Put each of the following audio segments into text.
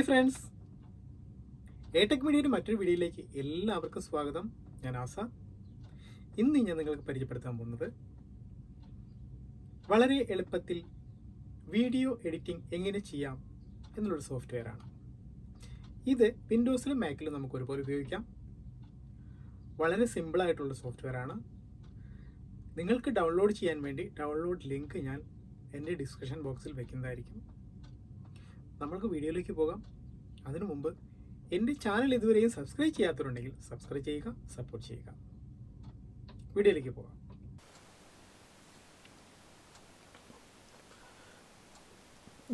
Hi friends, എടെക് മീഡിയയുടെ മറ്റൊരു വീഡിയോയിലേക്ക് എല്ലാവർക്കും സ്വാഗതം. ഞാൻ ആസാദ്. ഇന്ന് ഞാൻ നിങ്ങൾക്ക് പരിചയപ്പെടുത്താൻ പോകുന്നത് വളരെ എളുപ്പത്തിൽ വീഡിയോ എഡിറ്റിംഗ് എങ്ങനെ ചെയ്യാം എന്നുള്ളൊരു സോഫ്റ്റ്വെയർ ആണ്. ഇത് വിൻഡോസിലും മാക്കിലും നമുക്ക് ഒരുപോലെ ഉപയോഗിക്കാം. വളരെ സിമ്പിളായിട്ടുള്ള സോഫ്റ്റ്വെയർ ആണ്. നിങ്ങൾക്ക് ഡൗൺലോഡ് ചെയ്യാൻ വേണ്ടി ഡൗൺലോഡ് ലിങ്ക് ഞാൻ എൻ്റെ ഡിസ്ക്രിപ്ഷൻ ബോക്സിൽ വയ്ക്കുന്നതായിരിക്കും. നമ്മൾക്ക് വീഡിയോയിലേക്ക് പോകാം. അതിനു മുമ്പ് എൻ്റെ ചാനൽ ഇതുവരെയും സബ്സ്ക്രൈബ് ചെയ്യാത്തവരുണ്ടെങ്കിൽ സബ്സ്ക്രൈബ് ചെയ്യുക, സപ്പോർട്ട് ചെയ്യുക. വീഡിയോയിലേക്ക് പോകാം.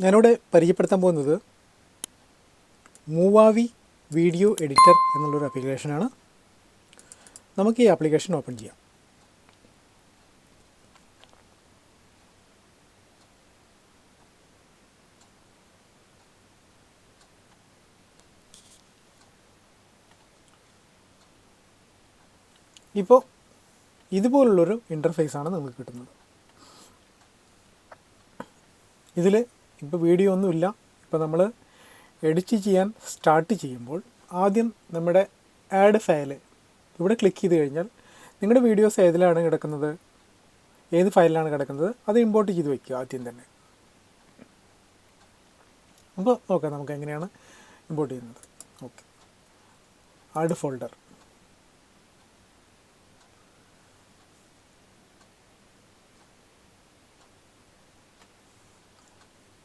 ഞാനിവിടെ പരിചയപ്പെടുത്താൻ പോകുന്നത് മൂവാവി വീഡിയോ എഡിറ്റർ എന്നുള്ളൊരു ആപ്ലിക്കേഷനാണ്. നമുക്ക് ഈ ആപ്ലിക്കേഷൻ ഓപ്പൺ ചെയ്യാം. ഇപ്പോൾ ഇതുപോലുള്ളൊരു ഇൻ്റർഫേസാണ് നിങ്ങൾക്ക് കിട്ടുന്നത്. ഇതിൽ ഇപ്പോൾ വീഡിയോ ഒന്നുമില്ല. ഇപ്പോൾ നമ്മൾ എഡിറ്റ് ചെയ്യാൻ സ്റ്റാർട്ട് ചെയ്യുമ്പോൾ ആദ്യം നമ്മുടെ ആഡ് ഫയൽ ഇവിടെ ക്ലിക്ക് ചെയ്ത് കഴിഞ്ഞാൽ നിങ്ങളുടെ വീഡിയോസ് ഏതിലാണ് കിടക്കുന്നത്, ഏത് ഫയലിലാണ് കിടക്കുന്നത് അത് ഇമ്പോർട്ട് ചെയ്ത് വയ്ക്കുക ആദ്യം തന്നെ. അപ്പോൾ നോക്കാം നമുക്ക് എങ്ങനെയാണ് ഇമ്പോർട്ട് ചെയ്യുന്നത്. Okay, add folder.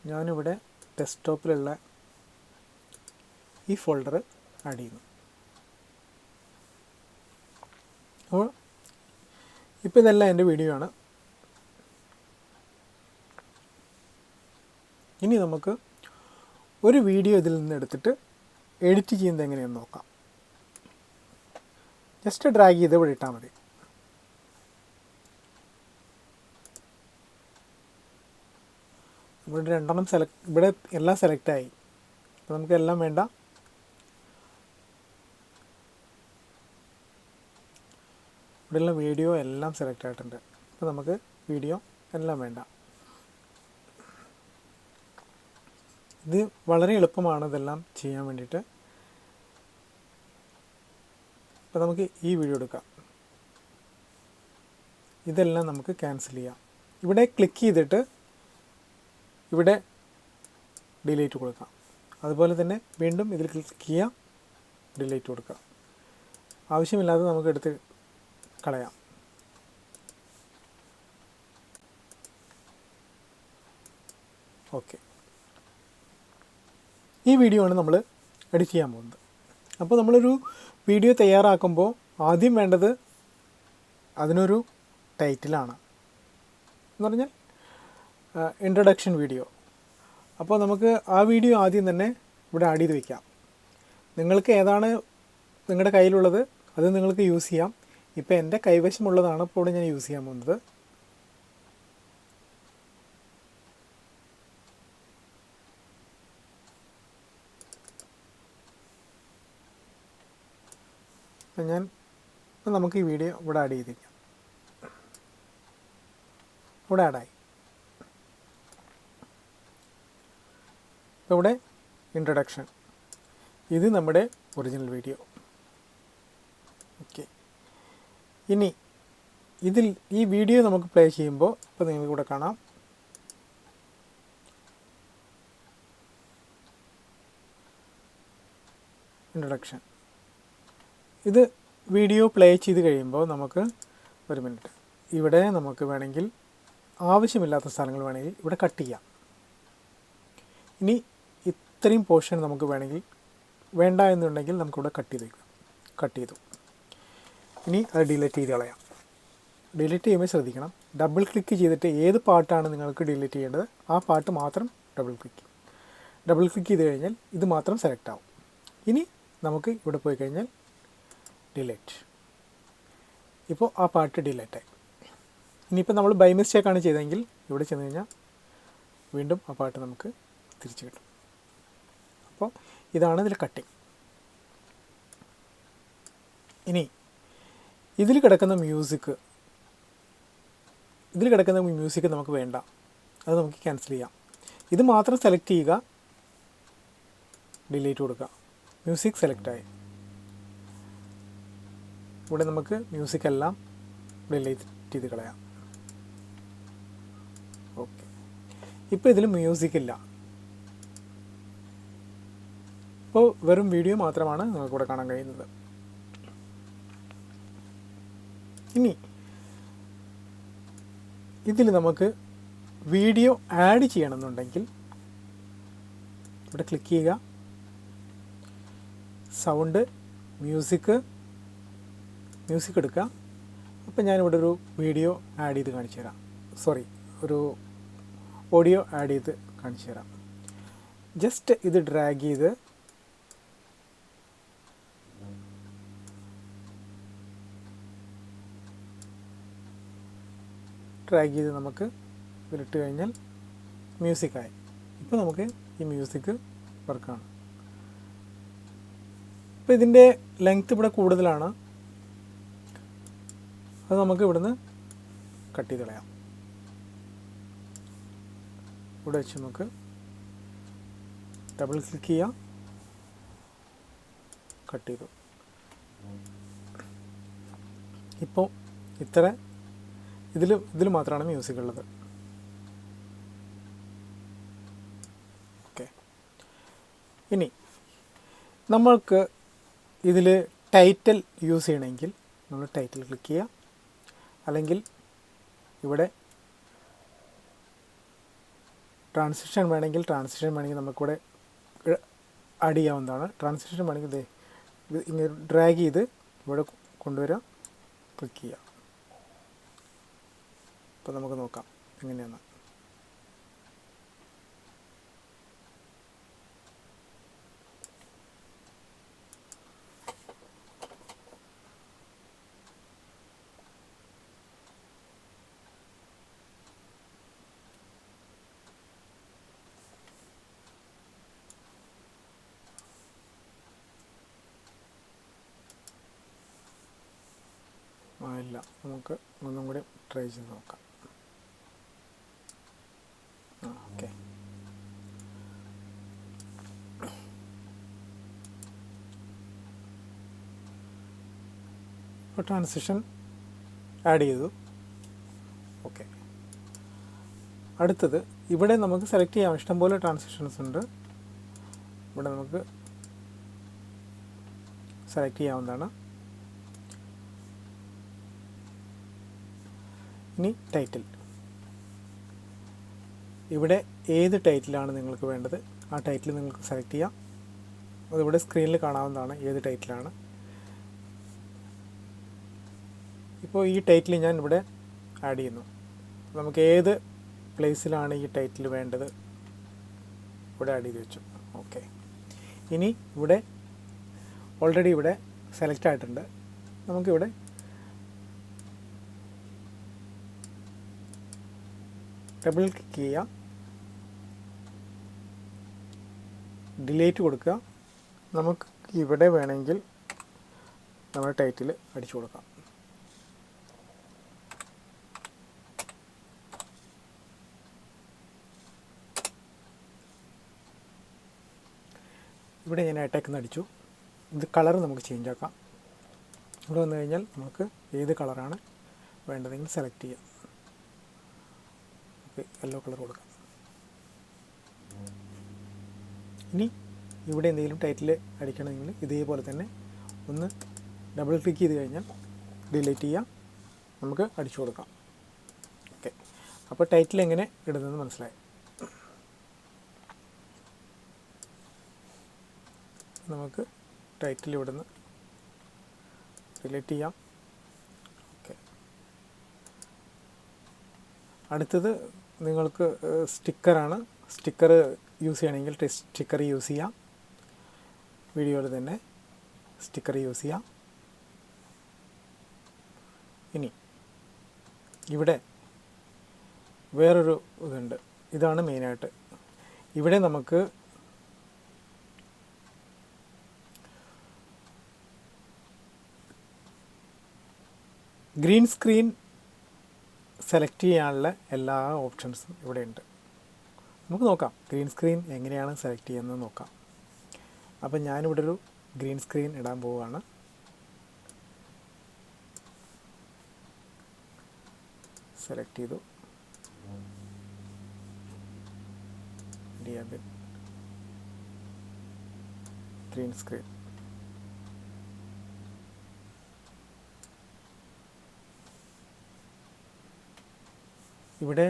ഞാനിവിടെ ഡെസ്ക്ടോപ്പിലുള്ള ഈ ഫോൾഡർ ആഡ് ചെയ്യുന്നു. അപ്പോൾ ഇപ്പോൾ ഇതെല്ലാം എൻ്റെ വീഡിയോ ആണ്. ഇനി നമുക്ക് ഒരു വീഡിയോ ഇതിൽ നിന്ന് എടുത്തിട്ട് എഡിറ്റ് ചെയ്യുന്നത് എങ്ങനെയെന്ന് നോക്കാം. ജസ്റ്റ് ഡ്രാഗ് ചെയ്ത് ഇവിടെ ഇട്ടാൽ മതി. ഇവിടെ രണ്ടെണ്ണം ഇവിടെ എല്ലാം സെലക്റ്റായി. അപ്പോൾ നമുക്ക് എല്ലാം വേണ്ട. ഇവിടെയുള്ള വീഡിയോ എല്ലാം സെലക്ട് ആയിട്ടുണ്ട്. അപ്പോൾ നമുക്ക് വീഡിയോ എല്ലാം വേണ്ട. ഇത് വളരെ എളുപ്പമാണ് ഇതെല്ലാം ചെയ്യാൻ വേണ്ടിയിട്ട്. അപ്പോൾ നമുക്ക് ഈ വീഡിയോ എടുക്കാം. ഇതെല്ലാം നമുക്ക് ക്യാൻസൽ ചെയ്യാം. ഇവിടെ ക്ലിക്ക് ചെയ്തിട്ട് ഇവിടെ ഡിലീറ്റ് കൊടുക്കാം. അതുപോലെ തന്നെ വീണ്ടും ഇതിൽ ക്ലിക്ക് ചെയ്യാം, ഡിലീറ്റ് കൊടുക്കാം. ആവശ്യമില്ലാതെ നമുക്ക് എടുത്ത് കളയാം. ഓക്കെ, ഈ വീഡിയോ ആണ് നമ്മൾ എഡിറ്റ് ചെയ്യാൻ പോകുന്നത്. അപ്പോൾ നമ്മളൊരു വീഡിയോ തയ്യാറാക്കുമ്പോൾ ആദ്യം വേണ്ടത് അതിനൊരു ടൈറ്റിലാണ്. എന്ന് പറഞ്ഞാൽ ഇൻട്രൊഡക്ഷൻ വീഡിയോ. അപ്പോൾ നമുക്ക് ആ വീഡിയോ ആദ്യം തന്നെ ഇവിടെ ആഡ് ചെയ്ത് വയ്ക്കാം. നിങ്ങൾക്ക് ഏതാണ് നിങ്ങളുടെ കയ്യിലുള്ളത് അത് നിങ്ങൾക്ക് യൂസ് ചെയ്യാം. ഇപ്പോൾ എൻ്റെ കൈവശമുള്ളതാണ് ഇപ്പോൾ ഇവിടെ ഞാൻ യൂസ് ചെയ്യാൻ പോകുന്നത്. നമുക്ക് ഈ വീഡിയോ ഇവിടെ ആഡ് ചെയ്തിരിക്കാം. ഇവിടെ ആഡായി. ഇവിടെ ഇൻട്രൊഡക്ഷൻ, ഇത് നമ്മുടെ ഒറിജിനൽ വീഡിയോ. ഓക്കെ, ഇനി ഇതിൽ ഈ വീഡിയോ നമുക്ക് പ്ലേ ചെയ്യുമ്പോൾ ഇപ്പോൾ നിങ്ങൾക്ക് ഇവിടെ കാണാം. ഇൻട്രൊഡക്ഷൻ. ഇത് വീഡിയോ പ്ലേ ചെയ്ത് കഴിയുമ്പോൾ നമുക്ക് ഒരു മിനിറ്റ് ഇവിടെ നമുക്ക് വേണമെങ്കിൽ ആവശ്യമില്ലാത്ത സ്ഥലങ്ങൾ വേണമെങ്കിൽ ഇവിടെ കട്ട് ചെയ്യാം. ഇനി ഇത്രയും പോർഷൻ നമുക്ക് വേണമെങ്കിൽ വേണ്ട എന്നുണ്ടെങ്കിൽ നമുക്കിവിടെ കട്ട് ചെയ്ത് വയ്ക്കാം. കട്ട് ചെയ്തു. ഇനി അത് ഡിലീറ്റ് ചെയ്ത് കളയാം. ഡിലീറ്റ് ചെയ്യുമ്പോൾ ശ്രദ്ധിക്കണം, ഡബിൾ ക്ലിക്ക് ചെയ്തിട്ട് ഏത് പാട്ടാണ് നിങ്ങൾക്ക് ഡിലീറ്റ് ചെയ്യേണ്ടത് ആ പാട്ട് മാത്രം ഡബിൾ ക്ലിക്ക് ചെയ്ത് കഴിഞ്ഞാൽ ഇത് മാത്രം സെലക്ട് ആവും. ഇനി നമുക്ക് ഇവിടെ പോയി കഴിഞ്ഞാൽ ഡിലീറ്റ്. ഇപ്പോൾ ആ പാട്ട് ഡിലീറ്റായി. ഇനിയിപ്പോൾ നമ്മൾ ബൈ മിസ്റ്റേക്കാണ് ചെയ്തതെങ്കിൽ ഇവിടെ ചെന്ന് കഴിഞ്ഞാൽ വീണ്ടും ആ പാട്ട് നമുക്ക് തിരിച്ചു കിട്ടും. അപ്പോൾ ഇതാണ് ഇതിൽ കട്ടിങ്. ഇനി ഇതിൽ കിടക്കുന്ന മ്യൂസിക് നമുക്ക് വേണ്ട. അത് നമുക്ക് ക്യാൻസൽ ചെയ്യാം. ഇത് മാത്രം സെലക്ട് ചെയ്യുക. ഡിലീറ്റ് കൊടുക്കുക. മ്യൂസിക് സെലക്റ്റായി. ഇവിടെ നമുക്ക് മ്യൂസിക് എല്ലാം ഡിലീറ്റ് ചെയ്ത് കളയാം. ഓക്കെ, ഇപ്പോൾ ഇതിൽ മ്യൂസിക് ഇല്ല. ഇപ്പോൾ വെറും വീഡിയോ മാത്രമാണ് നിങ്ങൾക്കിവിടെ കാണാൻ കഴിയുന്നത്. ഇനി ഇതിൽ നമുക്ക് വീഡിയോ ആഡ് ചെയ്യണമെന്നുണ്ടെങ്കിൽ ഇവിടെ ക്ലിക്ക് ചെയ്യുക, സൗണ്ട്, മ്യൂസിക് എടുക്കുക. അപ്പോൾ ഞാനിവിടെ ഒരു വീഡിയോ ആഡ് ചെയ്ത് കാണിച്ചു തരാം. ഒരു ഓഡിയോ ആഡ് ചെയ്ത് കാണിച്ചു തരാം. ജസ്റ്റ് ഇത് ഡ്രാഗ് ചെയ്ത് നമുക്ക് ഇതിലിട്ട് കഴിഞ്ഞാൽ മ്യൂസിക്കായി. ഇപ്പോൾ നമുക്ക് ഈ മ്യൂസിക് വർക്കാണ്. ഇപ്പോൾ ഇതിൻ്റെ ലെങ്ത് ഇവിടെ കൂടുതലാണ്, അത് നമുക്ക് ഇവിടുന്ന് കട്ട് ചെയ്ത് കളയാം. ഇവിടെ വെച്ച് നമുക്ക് ഡബിൾ ക്ലിക്ക് ചെയ്യാം, കട്ട് ചെയ്തു. ഇപ്പോൾ ഇതിൽ മാത്രമാണ് മ്യൂസിക് ഉള്ളത്. ഓക്കെ, ഇനി നമ്മൾക്ക് ഇതിൽ ടൈറ്റിൽ യൂസ് ചെയ്യണമെങ്കിൽ നമ്മൾ ടൈറ്റിൽ ക്ലിക്ക് ചെയ്യുക, അല്ലെങ്കിൽ ഇവിടെ ട്രാൻസിഷൻ വേണമെങ്കിൽ നമുക്കിവിടെ ആഡ് ചെയ്യാവുന്നതാണ്. ട്രാൻസിഷൻ വേണമെങ്കിൽ ഇത് ഇങ്ങനെ ഡ്രാഗ് ചെയ്ത് ഇവിടെ കൊണ്ടുവരാം, ക്ലിക്ക് ചെയ്യുക. അപ്പോൾ നമുക്ക് നോക്കാം എങ്ങനെയാണ്. ഇല്ല, നമുക്ക് ഒന്നും കൂടി ട്രൈ ചെയ്ത് നോക്കാം. ഓക്കെ, ഇപ്പോൾ ട്രാൻസിഷൻ ആഡ് ചെയ്തു. ഓക്കെ, അടുത്തത് ഇവിടെ നമുക്ക് സെലക്ട് ചെയ്യാം. ഇഷ്ടംപോലെ ട്രാൻസിഷൻസ് ഉണ്ട്. ഇവിടെ നമുക്ക് സെലക്ട് ചെയ്യാവുന്നതാണ്. ഇനി ടൈറ്റിൽ, ഇവിടെ ഏത് ടൈറ്റിലാണ് നിങ്ങൾക്ക് വേണ്ടത് ആ ടൈറ്റിൽ നിങ്ങൾക്ക് സെലക്ട് ചെയ്യാം. അതിവിടെ സ്ക്രീനിൽ കാണാവുന്നതാണ് ഏത് ടൈറ്റിലാണ്. ഇപ്പോൾ ഈ ടൈറ്റിൽ ഞാൻ ഇവിടെ ആഡ് ചെയ്യുന്നു. നമുക്ക് ഏത് പ്ലേസിലാണ് ഈ ടൈറ്റിൽ വേണ്ടത് ഇവിടെ ആഡ് ചെയ്ത് വെച്ചു. ഓക്കെ, ഇനി ഇവിടെ ഓൾറെഡി ഇവിടെ സെലക്ട് ആയിട്ടുണ്ട്. നമുക്കിവിടെ ഡബിൾ ക്ലിക്ക് ചെയ്യാം, ഡിലീറ്റ് കൊടുക്കുക. നമുക്ക് ഇവിടെ വേണമെങ്കിൽ നമ്മുടെ ടൈറ്റിൽ അടിച്ചു കൊടുക്കാം. ഇവിടെ ഞാൻ അറ്റാക്ക് അടിച്ചു. ഇത് കളർ നമുക്ക് ചേഞ്ച് ആക്കാം. ഇവിടെ വന്നു കഴിഞ്ഞാൽ നമുക്ക് ഏത് കളറാണ് വേണ്ടതെങ്കിൽ സെലക്ട് ചെയ്യാം. യെല്ലോ കളർ കൊടുക്കാം. ഇനി ഇവിടെ എന്തെങ്കിലും ടൈറ്റിൽ അടിക്കണമെങ്കിൽ ഇതേപോലെ തന്നെ ഒന്ന് ഡബിൾ ക്ലിക്ക് ചെയ്ത് കഴിഞ്ഞാൽ ഡിലീറ്റ് ചെയ്യാം, നമുക്ക് അടിച്ചു കൊടുക്കാം. ഓക്കെ, അപ്പോൾ ടൈറ്റിൽ എങ്ങനെ ഇടുന്നതെന്ന് മനസ്സിലായി. നമുക്ക് ടൈറ്റിൽ ഇവിടുന്ന് ഡിലീറ്റ് ചെയ്യാം. ഓക്കെ, അടുത്തത് നിങ്ങൾക്ക് സ്റ്റിക്കറാണ്. സ്റ്റിക്കർ യൂസ് ചെയ്യണമെങ്കിൽ സ്റ്റിക്കർ യൂസ് ചെയ്യാം. വീഡിയോയിൽ തന്നെ സ്റ്റിക്കർ യൂസ് ചെയ്യാം. ഇനി ഇവിടെ വേറൊരു ഇതുണ്ട്, ഇതാണ് മെയിനായിട്ട്. ഇവിടെ നമുക്ക് ഗ്രീൻ സ്ക്രീൻ സെലക്ട് ചെയ്യാനുള്ള എല്ലാ ഓപ്ഷൻസും ഇവിടെ ഉണ്ട്. നമുക്ക് നോക്കാം ഗ്രീൻ സ്ക്രീൻ എങ്ങനെയാണ് സെലക്ട് ചെയ്യുന്നത് നോക്കാം. അപ്പം ഞാനിവിടെ ഒരു ഗ്രീൻ സ്ക്രീൻ ഇടാൻ പോവുകയാണ്. സെലക്ട് ചെയ്തു, ഡിയാബിൾ ഗ്രീൻ സ്ക്രീൻ. ഇവിടെ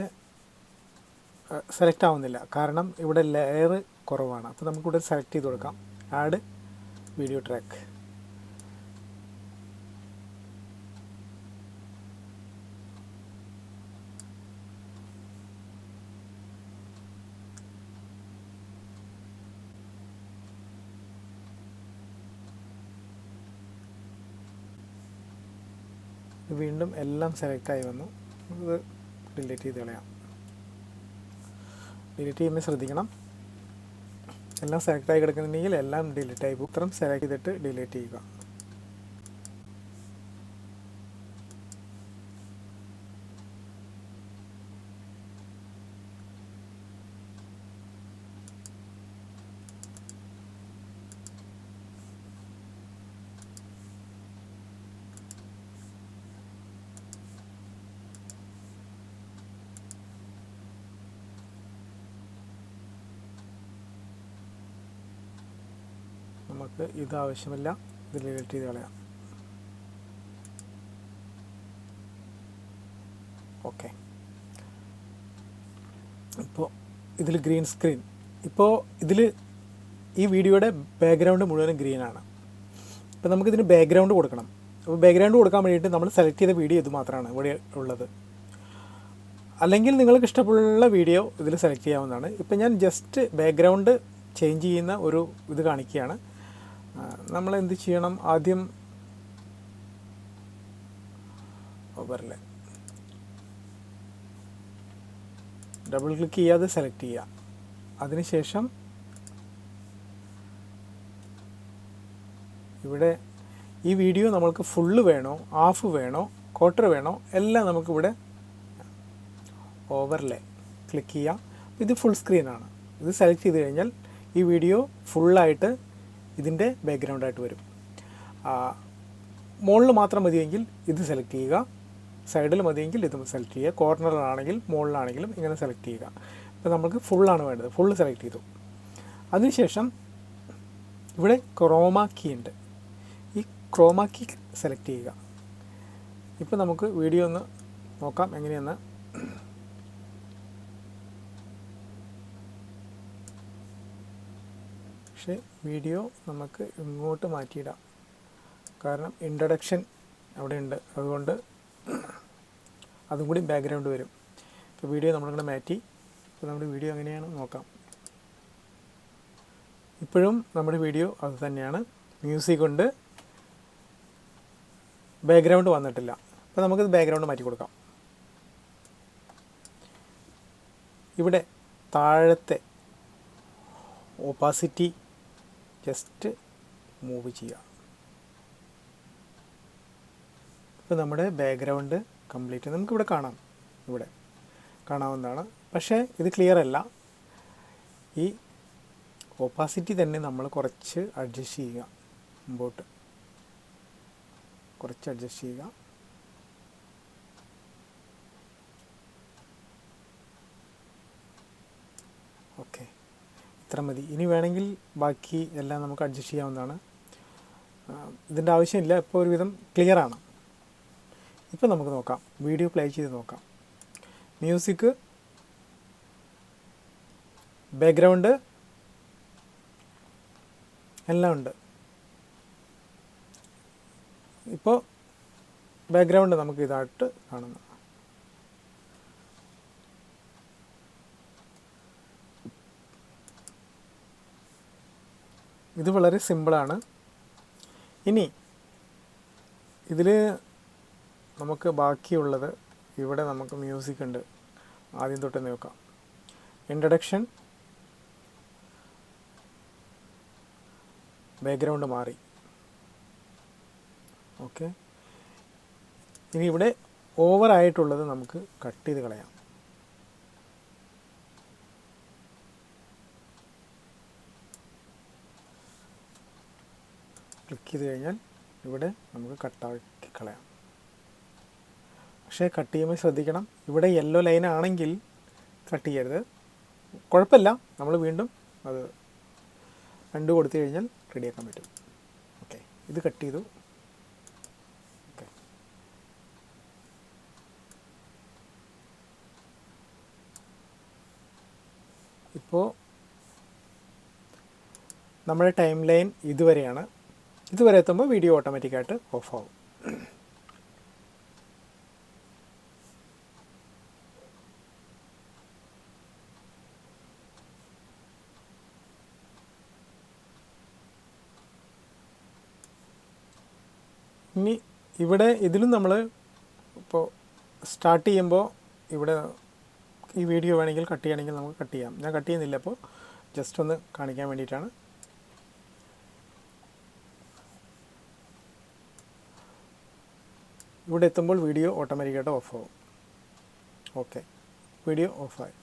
സെലക്ട് ആവുന്നില്ല, കാരണം ഇവിടെ ലെയർ കുറവാണ്. അപ്പോൾ നമുക്കിവിടെ സെലക്ട് ചെയ്ത് കൊടുക്കാം, ആഡ് വീഡിയോ ട്രാക്ക്. വീണ്ടും എല്ലാം സെലക്റ്റായി വന്നു. ഇത് ഡിലീറ്റ് ചെയ്ത് കളയാം. ഡിലീറ്റ് ചെയ്യുമ്പോൾ ശ്രദ്ധിക്കണം, എല്ലാം സെലക്റ്റായി കിടക്കുന്നുണ്ടെങ്കിൽ എല്ലാം ഡിലീറ്റ് ആയി പോകും. ഇത്രയും സെലക്ട് ചെയ്തിട്ട് ഡിലീറ്റ് ചെയ്യുക. നമുക്ക് ഇത് ആവശ്യമില്ല, ഇത് ഡിലീറ്റ് ചെയ്ത് കളയാം. ഓക്കെ, ഇപ്പോൾ ഇതിൽ ഗ്രീൻ സ്ക്രീൻ. ഇപ്പോൾ ഇതിൽ ഈ വീഡിയോയുടെ ബാക്ക്ഗ്രൗണ്ട് മുഴുവനും ഗ്രീനാണ്. ഇപ്പോൾ നമുക്കിതിന് ബാക്ക്ഗ്രൗണ്ട് കൊടുക്കണം. അപ്പോൾ ബാക്ക്ഗ്രൗണ്ട് കൊടുക്കാൻ വേണ്ടിയിട്ട് നമ്മൾ സെലക്ട് ചെയ്ത വീഡിയോ ഇത് മാത്രമാണ് ഇവിടെ ഉള്ളത്. അല്ലെങ്കിൽ നിങ്ങൾക്ക് ഇഷ്ടമുള്ള വീഡിയോ ഇതിൽ സെലക്ട് ചെയ്യാവുന്നതാണ്. ഇപ്പം ഞാൻ ജസ്റ്റ് ബാക്ക്ഗ്രൗണ്ട് ചേഞ്ച് ചെയ്യുന്ന ഒരു ഇത് കാണിക്കുകയാണ്. നമ്മൾ എന്ത് ചെയ്യണം, ആദ്യം ഓവറിലെ ഡബിൾ ക്ലിക്ക് ചെയ്യാതെ സെലക്ട് ചെയ്യുക. അതിനുശേഷം ഇവിടെ ഈ വീഡിയോ നമ്മൾക്ക് ഫുള്ള് വേണോ, ഹാഫ് വേണോ, ക്വാർട്ടർ വേണോ, എല്ലാം നമുക്കിവിടെ ഓവർലേ ക്ലിക്ക് ചെയ്യാം. ഇത് ഫുൾ സ്ക്രീനാണ്. ഇത് സെലക്ട് ചെയ്ത് കഴിഞ്ഞാൽ ഈ വീഡിയോ ഫുള്ളായിട്ട് ഇതിൻ്റെ ബാക്ക്ഗ്രൗണ്ടായിട്ട് വരും. മുകളിൽ മാത്രം മതിയെങ്കിൽ ഇത് സെലക്ട് ചെയ്യുക, സൈഡിൽ മതിയെങ്കിൽ ഇത് സെലക്ട് ചെയ്യുക, കോർണറിലാണെങ്കിൽ മുകളിലാണെങ്കിലും ഇങ്ങനെ സെലക്ട് ചെയ്യുക. ഇപ്പോൾ നമുക്ക് ഫുള്ളാണ് വേണ്ടത്, ഫുള്ള് സെലക്ട് ചെയ്തു. അതിനുശേഷം ഇവിടെ ക്രോമ കീ ഉണ്ട്, ഈ ക്രോമ കീ സെലക്ട് ചെയ്യുക. ഇപ്പോൾ നമുക്ക് വീഡിയോ ഒന്ന് നോക്കാം എങ്ങനെയെന്ന്. പക്ഷേ വീഡിയോ നമുക്ക് ഇങ്ങോട്ട് മാറ്റിയിടാം, കാരണം ഇൻട്രഡക്ഷൻ അവിടെ ഉണ്ട്, അതുകൊണ്ട് അതും കൂടി ബാക്ക്ഗ്രൗണ്ട് വരും. ഇപ്പോൾ വീഡിയോ നമ്മളിങ്ങനെ മാറ്റി. ഇപ്പോൾ നമ്മുടെ വീഡിയോ എങ്ങനെയാണ് നോക്കാം. ഇപ്പോഴും നമ്മുടെ വീഡിയോ അത് തന്നെയാണ്, മ്യൂസിക് ഉണ്ട്, ബാക്ക്ഗ്രൗണ്ട് വന്നിട്ടില്ല. അപ്പോൾ നമുക്കിത് ബാക്ക്ഗ്രൗണ്ട് മാറ്റി കൊടുക്കാം. ഇവിടെ താഴത്തെ ഓപ്പാസിറ്റി ജസ്റ്റ് മൂവ് ചെയ്യുക. ഇപ്പോൾ നമ്മുടെ ബാക്ക്ഗ്രൗണ്ട് കംപ്ലീറ്റ് നമുക്കിവിടെ കാണാം, ഇവിടെ കാണാവുന്നതാണ്. പക്ഷേ ഇത് ക്ലിയർ അല്ല. ഈ ഓപ്പാസിറ്റി തന്നെ നമ്മൾ കുറച്ച് അഡ്ജസ്റ്റ് ചെയ്യുക, മുമ്പോട്ട് കുറച്ച് അഡ്ജസ്റ്റ് ചെയ്യുക. ഓക്കെ, ഇത്ര മതി. ഇനി വേണമെങ്കിൽ ബാക്കി എല്ലാം നമുക്ക് അഡ്ജസ്റ്റ് ചെയ്യാവുന്നതാണ്. ഇതിൻ്റെ ആവശ്യമില്ല, ഇപ്പോൾ ഒരുവിധം ക്ലിയറാണ്. ഇപ്പോൾ നമുക്ക് നോക്കാം, വീഡിയോ പ്ലേ ചെയ്ത് നോക്കാം. മ്യൂസിക്, ബാക്ക്ഗ്രൗണ്ട് എല്ലാം ഉണ്ട്. ഇപ്പോൾ ബാക്ക്ഗ്രൗണ്ട് നമുക്ക് ഇതായിട്ട് കാണുന്നു. ഇത് വളരെ സിമ്പിളാണ്. ഇനി ഇതിൽ നമുക്ക് ബാക്കിയുള്ളത്, ഇവിടെ നമുക്ക് മ്യൂസിക് ഉണ്ട്. ആദ്യം തൊട്ട് നോക്കാം. ഇൻട്രഡക്ഷൻ, ബാക്ക്ഗ്രൗണ്ട് മാറി. ഓക്കെ, ഇനി ഇവിടെ ഓവറായിട്ടുള്ളത് നമുക്ക് കട്ട് ചെയ്ത് കളയാം. ക്ലിക്ക് ചെയ്ത് കഴിഞ്ഞാൽ ഇവിടെ നമുക്ക് കട്ടാക്കി കളയാം. പക്ഷേ കട്ട് ചെയ്യുമ്പോൾ ശ്രദ്ധിക്കണം, ഇവിടെ യെല്ലോ ലൈൻ ആണെങ്കിൽ കട്ട് ചെയ്യരുത്. കുഴപ്പമില്ല, നമ്മൾ വീണ്ടും അത് രണ്ട് കൊടുത്തു കഴിഞ്ഞാൽ റെഡിയാക്കാൻ പറ്റും. ഓക്കെ, ഇത് കട്ട് ചെയ്തു. ഓക്കെ, ഇപ്പോൾ നമ്മുടെ ടൈം ലൈൻ ഇതുവരെയാണ്. ഇതുവരെ എത്തുമ്പോൾ വീഡിയോ ഓട്ടോമാറ്റിക്കായിട്ട് ഓഫ് ആവും. ഇനി ഇവിടെ ഇതിലും നമ്മൾ ഇപ്പോൾ സ്റ്റാർട്ട് ചെയ്യുമ്പോൾ ഇവിടെ ഈ വീഡിയോ വേണമെങ്കിൽ കട്ട് ചെയ്യണമെങ്കിൽ നമുക്ക് കട്ട് ചെയ്യാം. ഞാൻ കട്ട് ചെയ്യുന്നില്ല, അപ്പോൾ ജസ്റ്റ് ഒന്ന് കാണിക്കാൻ വേണ്ടിയിട്ടാണ്. ഇവിടെ എത്തുമ്പോൾ വീഡിയോ ഓട്ടോമാറ്റിക്കായിട്ട് ഓഫ് ആവും. ഓക്കെ, വീഡിയോ ഓഫായി.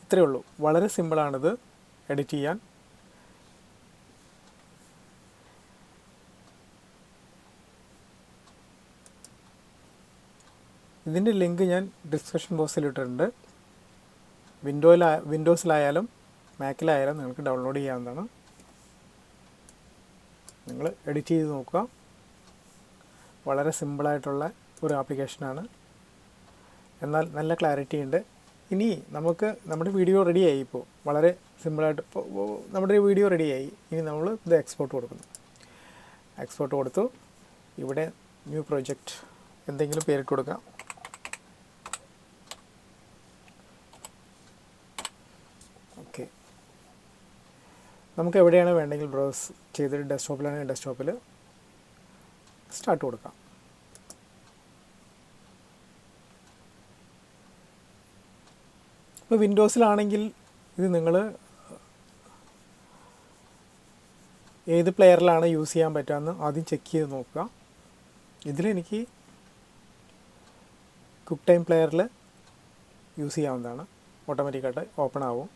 ഇത്രയേ ഉള്ളൂ. വളരെ സിമ്പിളാണിത് എഡിറ്റ് ചെയ്യാൻ. ഇതിൻ്റെ ലിങ്ക് ഞാൻ ഡിസ്ക്രിപ്ഷൻ ബോക്സിൽ ഇട്ടിട്ടുണ്ട്. വിൻഡോസിലായാലും മാക്കിലായാലും നിങ്ങൾക്ക് ഡൗൺലോഡ് ചെയ്യാവുന്നതാണ്. നിങ്ങൾ എഡിറ്റ് ചെയ്ത് നോക്കുക. വളരെ സിമ്പിളായിട്ടുള്ള ഒരു ആപ്ലിക്കേഷനാണ്, എന്നാൽ നല്ല ക്ലാരിറ്റി ഉണ്ട്. ഇനി നമുക്ക് നമ്മുടെ വീഡിയോ റെഡിയായി. ഇപ്പോൾ വളരെ സിമ്പിളായിട്ട് ഇപ്പോൾ നമ്മുടെ വീഡിയോ റെഡിയായി. ഇനി നമ്മൾ ഇത് എക്സ്പോർട്ട് കൊടുക്കുന്നു. എക്സ്പോർട്ട് കൊടുത്തു. ഇവിടെ ന്യൂ പ്രൊജക്റ്റ് എന്തെങ്കിലും പേരിട്ട് കൊടുക്കാം. ഓക്കെ, നമുക്ക് എവിടെയാണ് വേണ്ടെങ്കിൽ ബ്രൗസ് ചെയ്തിട്ട് ഡെസ്ക്ടോപ്പിലാണെങ്കിൽ ഡെസ്ക്ടോപ്പിൽ സ്റ്റാർട്ട് കൊടുക്കാം. ഇപ്പോൾ വിൻഡോസിലാണെങ്കിൽ ഇത് നിങ്ങൾ ഏത് പ്ലെയറിലാണ് യൂസ് ചെയ്യാൻ പറ്റുകയെന്ന് ആദ്യം ചെക്ക് ചെയ്ത് നോക്കുക. ഇതിലെനിക്ക് ക്വിക്ക് ടൈം പ്ലെയറിൽ യൂസ് ചെയ്യാവുന്നതാണ്. ഓട്ടോമാറ്റിക്കായിട്ട് ഓപ്പൺ ആവും.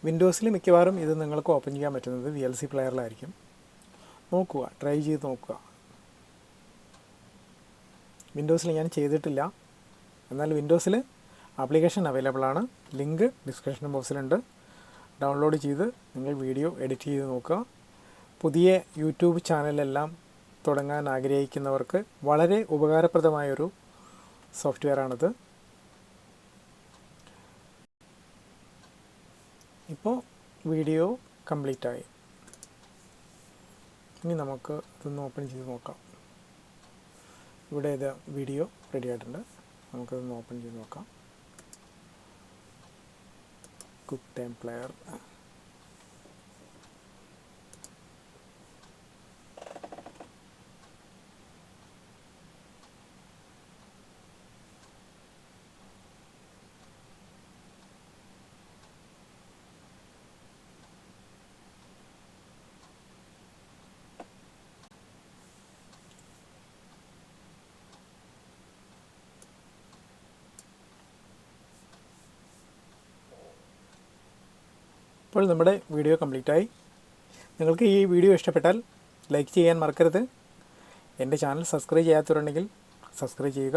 വിൻഡോസിൽ മിക്കവാറും ഇത് നിങ്ങൾക്ക് ഓപ്പൺ ചെയ്യാൻ പറ്റുന്നത് VLC പ്ലെയറിലായിരിക്കും. നോക്കുക, ട്രൈ ചെയ്ത് നോക്കുക. വിൻഡോസിൽ ഞാൻ ചെയ്തിട്ടില്ല, എന്നാൽ വിൻഡോസിൽ ആപ്ലിക്കേഷൻ അവൈലബിൾ ആണ്. ലിങ്ക് ഡിസ്ക്രിപ്ഷൻ ബോക്സിലുണ്ട്. ഡൗൺലോഡ് ചെയ്ത് നിങ്ങൾ വീഡിയോ എഡിറ്റ് ചെയ്ത് നോക്കുക. പുതിയ യൂട്യൂബ് ചാനലെല്ലാം തുടങ്ങാൻ ആഗ്രഹിക്കുന്നവർക്ക് വളരെ ഉപകാരപ്രദമായൊരു സോഫ്റ്റ്വെയറാണിത്. ഇപ്പോൾ വീഡിയോ കംപ്ലീറ്റ് ആയി. ഇനി നമുക്ക് ഇതൊന്ന് ഓപ്പൺ ചെയ്ത് നോക്കാം. ഇവിടെ ഇത് വീഡിയോ റെഡി ആയിട്ടുണ്ട്. നമുക്കിതൊന്ന് ഓപ്പൺ ചെയ്ത് നോക്കാം. Quick time player. ഇപ്പോൾ നമ്മുടെ വീഡിയോ കംപ്ലീറ്റ് ആയി. നിങ്ങൾക്ക് ഈ വീഡിയോ ഇഷ്ടപ്പെട്ടാൽ ലൈക്ക് ചെയ്യാൻ മറക്കരുത്. എൻ്റെ ചാനൽ സബ്സ്ക്രൈബ് ചെയ്യാത്തവരുണ്ടെങ്കിൽ സബ്സ്ക്രൈബ് ചെയ്യുക.